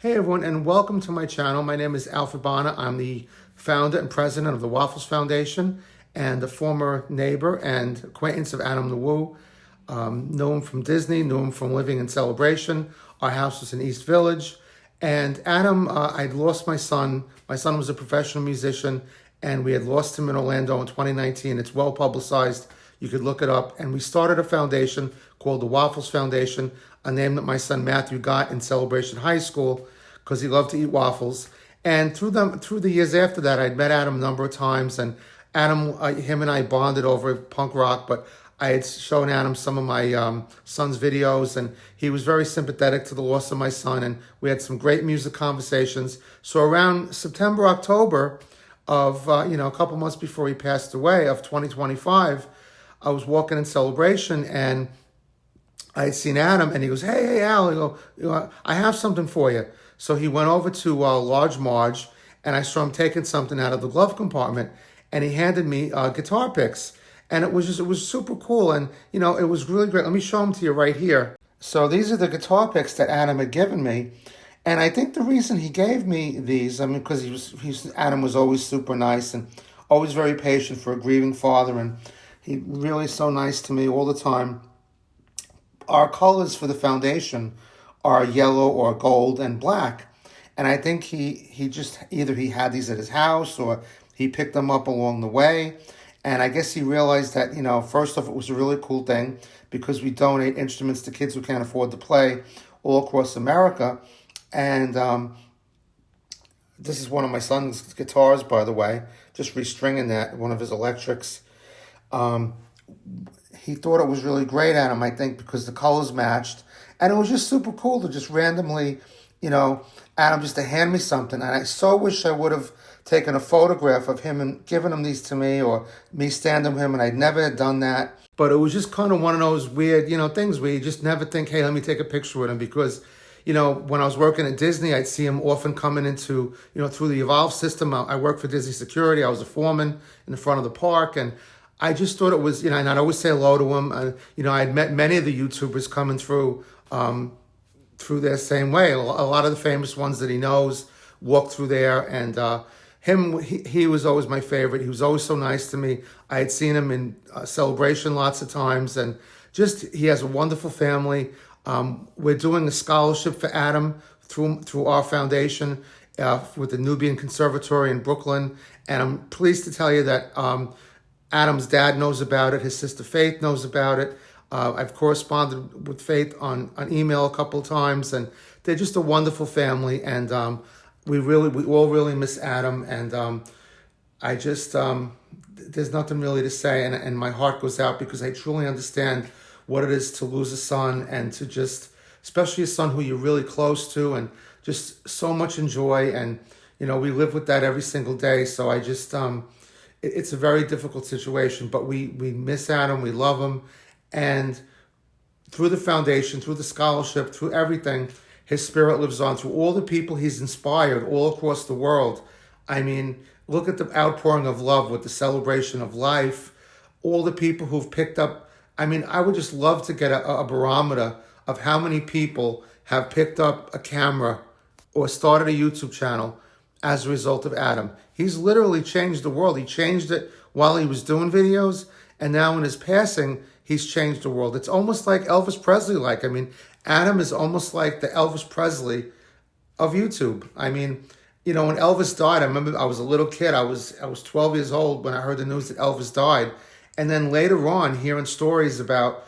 Hey everyone, and welcome to my channel. My name is Alfred Bonner. I'm the founder and president of the Waffles Foundation and a former neighbor and acquaintance of Adam LeWoo. Knew him from Disney, knew him from living in Celebration. Our house was in East Village. And Adam, I'd lost my son. My son was a professional musician, and we had lost him in Orlando in 2019. It's well publicized. You could look it up. And we started a foundation called the Waffles Foundation, a name that my son Matthew got in Celebration High School because he loved to eat waffles. And through the years after that, I'd met Adam a number of times, and Adam, him and I bonded over punk rock, but I had shown Adam some of my son's videos, and he was very sympathetic to the loss of my son, and we had some great music conversations. So around September, October of, a couple months before he passed away, of 2025, I was walking in Celebration, and I had seen Adam, and he goes, hey, Al, I have something for you. So he went over to Large Marge, and I saw him taking something out of the glove compartment, and he handed me guitar picks. And it was super cool, and, it was really great. Let me show them to you right here. So these are the guitar picks that Adam had given me. And I think the reason he gave me these, because Adam was always super nice and always very patient for a grieving father, and he really so nice to me all the time. Our colors for the foundation are yellow or gold and black. And I think he just, either he had these at his house or he picked them up along the way. And I guess he realized that, first off, it was a really cool thing because we donate instruments to kids who can't afford to play all across America. And this is one of my son's guitars, by the way, just restringing that, one of his electrics. He thought it was really great, Adam, I think, because the colors matched. And it was just super cool to just randomly, Adam just to hand me something. And I so wish I would have taken a photograph of him and given him these to me, or me standing with him, and I'd never had done that. But it was just kind of one of those weird, things where you just never think, hey, let me take a picture with him, because when I was working at Disney, I'd see him often coming into, through the Evolve system. I worked for Disney Security. I was a foreman in the front of the park, and I just thought it was, and I'd always say hello to him. I'd met many of the YouTubers coming through their same way. A lot of the famous ones that he knows walked through there, and he was always my favorite. He was always so nice to me. I had seen him in Celebration lots of times, and just, he has a wonderful family. We're doing a scholarship for Adam through our foundation with the Nubian Conservatory in Brooklyn, and I'm pleased to tell you that Adam's dad knows about it. His sister Faith knows about it. I've corresponded with Faith on email a couple of times, and they're just a wonderful family, and we all really miss Adam, and I just, there's nothing really to say, and my heart goes out because I truly understand what it is to lose a son, and to just, especially a son who you're really close to, and just so much enjoy, and, we live with that every single day, so I just, it's a very difficult situation, but we miss Adam, we love him, and through the foundation, through the scholarship, through everything, his spirit lives on through all the people he's inspired all across the world. I mean, look at the outpouring of love with the celebration of life, all the people who've picked up. I mean, I would just love to get a barometer of how many people have picked up a camera or started a YouTube channel as a result of Adam. He's literally changed the world. He changed it while he was doing videos, and now in his passing, he's changed the world. It's almost like Elvis Presley-like. I mean, Adam is almost like the Elvis Presley of YouTube. I mean, when Elvis died, I remember I was a little kid. I was 12 years old when I heard the news that Elvis died. And then later on, hearing stories about,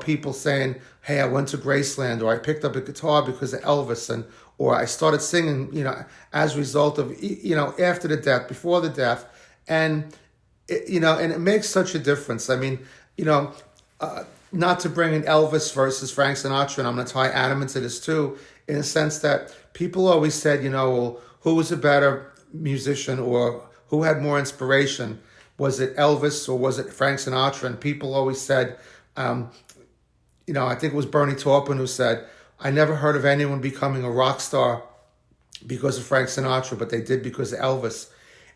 people saying, hey, I went to Graceland, or I picked up a guitar because of Elvis, or I started singing, as a result of, after the death, before the death. And, and it makes such a difference. I mean, not to bring in Elvis versus Frank Sinatra, and I'm going to tie Adam into this too, in the sense that people always said, well, who was a better musician, or who had more inspiration? Was it Elvis or was it Frank Sinatra? And people always said, I think it was Bernie Taupin who said, I never heard of anyone becoming a rock star because of Frank Sinatra, but they did because of Elvis.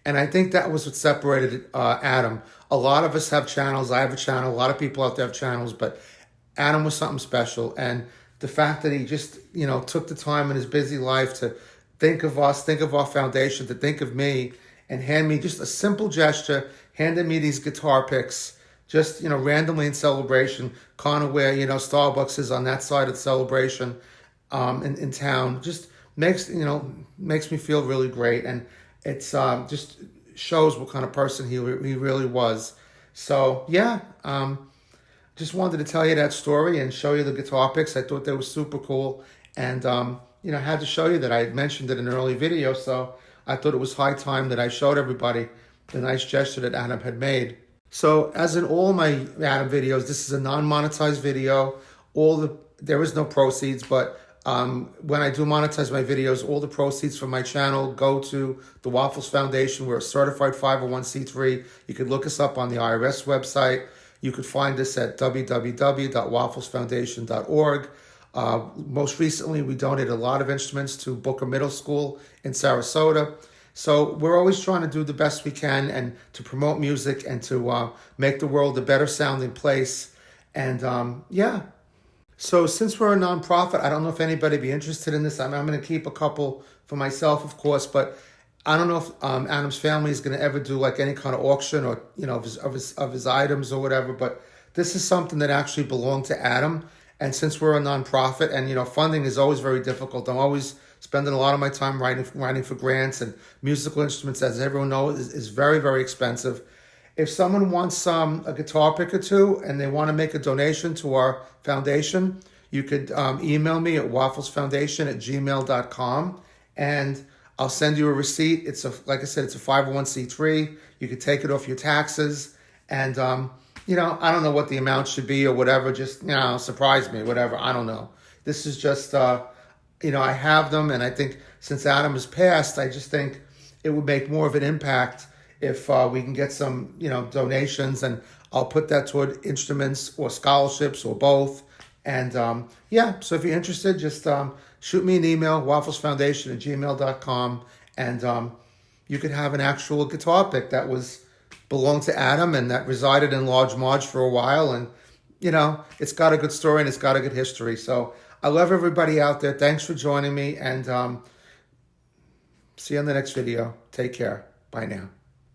And I think that was what separated Adam. A lot of us have channels. I have a channel. A lot of people out there have channels, but Adam was something special. And the fact that he just, took the time in his busy life to think of us, think of our foundation, to think of me, and hand me just a simple gesture, handed me these guitar picks, just, randomly in celebration, kind of where, Starbucks is on that side of the celebration, in town. Just makes me feel really great. And it's, just shows what kind of person he really was. So, yeah, just wanted to tell you that story and show you the guitar picks. I thought they were super cool. And, I had to show you that. I had mentioned it in an early video, so I thought it was high time that I showed everybody the nice gesture that Adam had made. So, as in all my Adam videos, this is a non-monetized video. There is no proceeds, but when I do monetize my videos, all the proceeds from my channel go to the Waffles Foundation. We're a certified 501c3. You could look us up on the IRS website. You could find us at www.wafflesfoundation.org. Most recently, we donated a lot of instruments to Booker Middle School in Sarasota. So we're always trying to do the best we can and to promote music and to make the world a better sounding place. And yeah. So since we're a nonprofit, I don't know if anybody be interested in this. I'm going to keep a couple for myself, of course, but I don't know if Adam's family is going to ever do like any kind of auction or of his items or whatever. But this is something that actually belonged to Adam. And since we're a nonprofit, and funding is always very difficult, I'm always spending a lot of my time writing for grants, and musical instruments, as everyone knows, is very, very expensive. If someone wants a guitar pick or two and they want to make a donation to our foundation, you could email me at wafflesfoundation@gmail.com, and I'll send you a receipt. Like I said, it's a 501c3. You could take it off your taxes, and I don't know what the amount should be or whatever. Just surprise me, whatever. I don't know. This is just I have them, and I think since Adam has passed, I just think it would make more of an impact if we can get some, donations, and I'll put that toward instruments or scholarships or both. And so if you're interested, just shoot me an email, wafflesfoundation@gmail.com, and you could have an actual guitar pick that belonged to Adam and that resided in Large Marge for a while. And, it's got a good story and it's got a good history. So I love everybody out there. Thanks for joining me, and see you on the next video. Take care. Bye now.